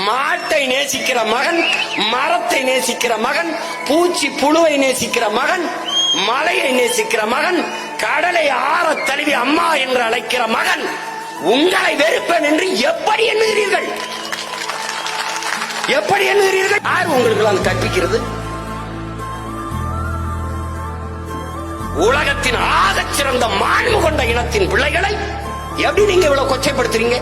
மாட்டை நேசிக்கிற மகன், மரத்தை நேசிக்கிற மகன், பூச்சி புழுவை நேசிக்கிற மகன், மலையை நேசிக்கிற மகன், கடலை ஆற தழுவி அம்மா என்று அழைக்கிற மகன் உங்களை வெறுப்பேன் என்று எப்படி எண்ணுகிறீர்கள்? எப்படி எண்ணுகிறீர்கள்? யார் உங்களுக்கு கற்பிக்கிறது? உலகத்தின் ஆகச் சிறந்த மாண்பு கொண்ட இனத்தின் பிள்ளைகளை எப்படி நீங்க இவ்வளவு கொச்சைப்படுத்துறீங்க?